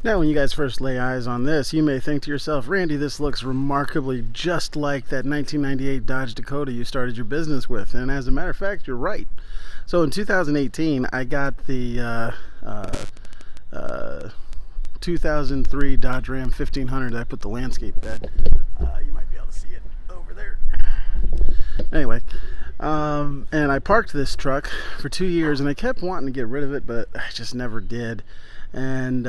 Now, when you guys first lay eyes on this, you may think to yourself, Randy, this looks remarkably just like that 1998 Dodge Dakota you started your business with. And as a matter of fact, you're right. So in 2018, I got the 2003 Dodge Ram 1500. I put the landscape bed. You might be able to see it over there. Anyway, and I parked this truck for 2 years, and I kept wanting to get rid of it, but I just never did. And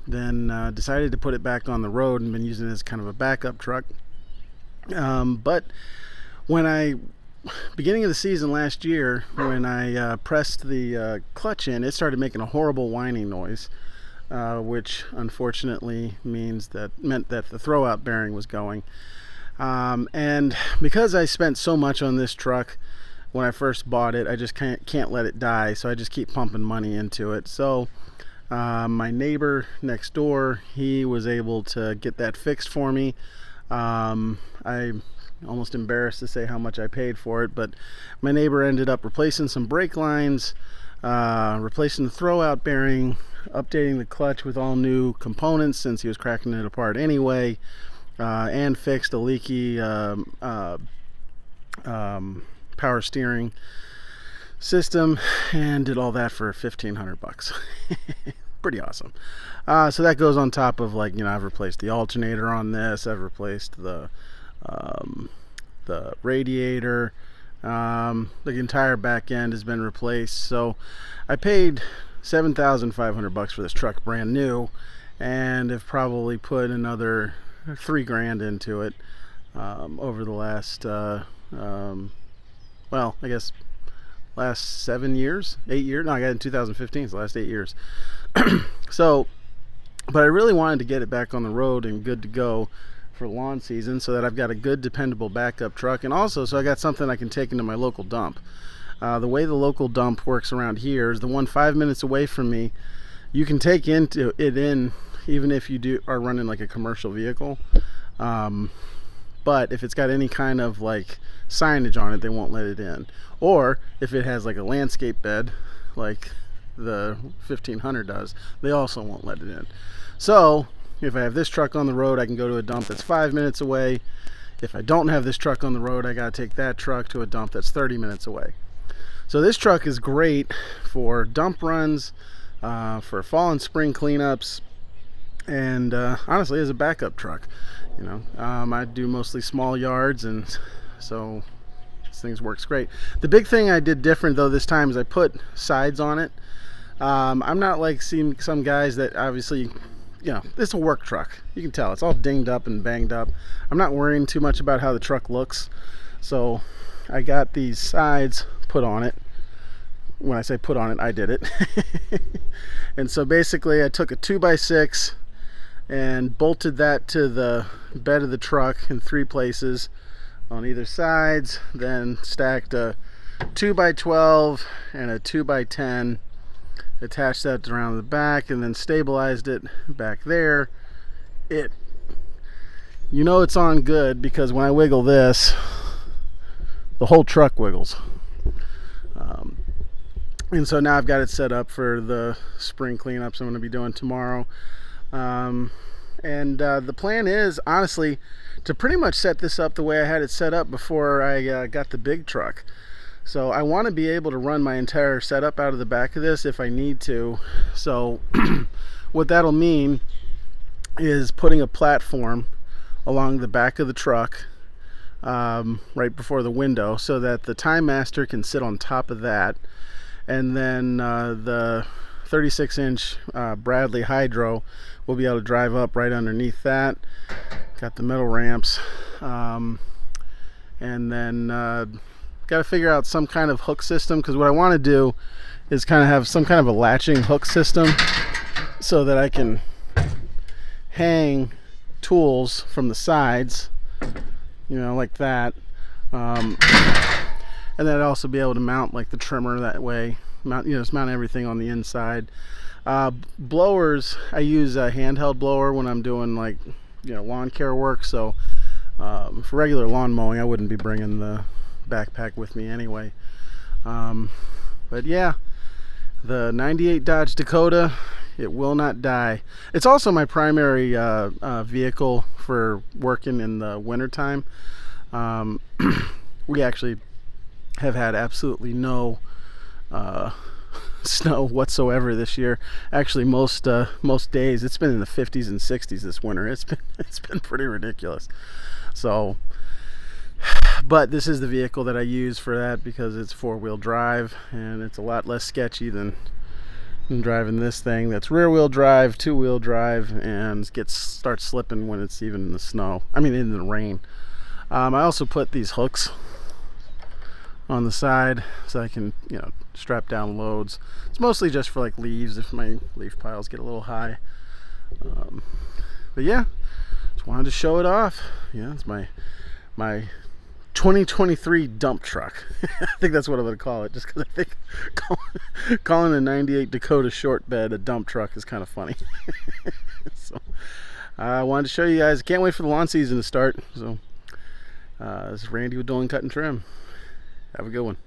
then decided to put it back on the road and been using it as kind of a backup truck. But when beginning of the season last year, when I pressed the clutch in, it started making a horrible whining noise, which unfortunately meant that the throwout bearing was going. And because I spent so much on this truck when I first bought it, I just can't let it die, so I just keep pumping money into it. So my neighbor next door, he was able to get that fixed for me. I'm almost embarrassed to say how much I paid for it, but my neighbor ended up replacing some brake lines, replacing the throwout bearing, updating the clutch with all new components since he was cracking it apart anyway, and fixed a leaky power steering system, and did all that for $1,500. Pretty awesome. So that goes on top of, like, I've replaced the alternator on this, I've replaced the radiator, the entire back end has been replaced. So I paid $7,500 for this truck brand new, and have probably put another $3,000 into it over the last I guess last 7 years, 8 years. No, I got it in 2015, so the last 8 years. So, but I really wanted to get it back on the road and good to go for lawn season, so that I've got a good, dependable backup truck, and also so I got something I can take into my local dump. The way the local dump works around here is the one 5 minutes away from me. You can take into it in even if you are running like a commercial vehicle. But if it's got any kind of like signage on it, they won't let it in. Or if it has like a landscape bed, like the 1500 does, they also won't let it in. So if I have this truck on the road, I can go to a dump that's 5 minutes away. If I don't have this truck on the road, I gotta take that truck to a dump that's 30 minutes away. So this truck is great for dump runs, for fall and spring cleanups, and honestly, as a backup truck. I do mostly small yards, and so this thing works great. The big thing I did different though this time is I put sides on it. I'm not like seeing some guys that obviously, this is a work truck. You can tell it's all dinged up and banged up. I'm not worrying too much about how the truck looks, so I got these sides put on it. When I say put on it, I did it. And so basically I took a 2x6 and bolted that to the bed of the truck in 3 places on either sides, then stacked a 2x12 and a 2x10, attached that around the back, and then stabilized it back there. It's on good because when I wiggle this, the whole truck wiggles. And so now I've got it set up for the spring cleanups I'm going to be doing tomorrow. And the plan is, honestly, to pretty much set this up the way I had it set up before I got the big truck. So I want to be able to run my entire setup out of the back of this if I need to. So what that'll mean is putting a platform along the back of the truck, right before the window, so that the Time Master can sit on top of that, and then the 36-inch Bradley Hydro will be able to drive up right underneath that. Got the metal ramps, and then got to figure out some kind of hook system, because what I want to do is kind of have some kind of a latching hook system so that I can hang tools from the sides, like that, and then I'd also be able to mount like the trimmer that way, just mount everything on the inside. Blowers, I use a handheld blower when I'm doing like lawn care work, so for regular lawn mowing I wouldn't be bringing the backpack with me anyway. But yeah, the 98 Dodge Dakota It will not die. It's also my primary vehicle for working in the wintertime. We actually have had absolutely no snow whatsoever this year. Actually, most days it's been in the 50s and 60s this winter. It's been pretty ridiculous. So, but this is the vehicle that I use for that because it's 4-wheel drive and it's a lot less sketchy than driving this thing that's rear-wheel drive, 2-wheel drive, and starts slipping when it's even in the snow. I mean, in the rain. I also put these hooks on the side so I can, strap down loads. It's mostly just for like leaves if my leaf piles get a little high. But yeah, just wanted to show it off. Yeah, it's my 2023 dump truck. I think that's what I'm going to call it, just because I think calling a 98 Dakota short bed a dump truck is kind of funny. So I wanted to show you guys. Can't wait for the lawn season to start. So this is Randy with Dolan Cut and Trim. Have a good one.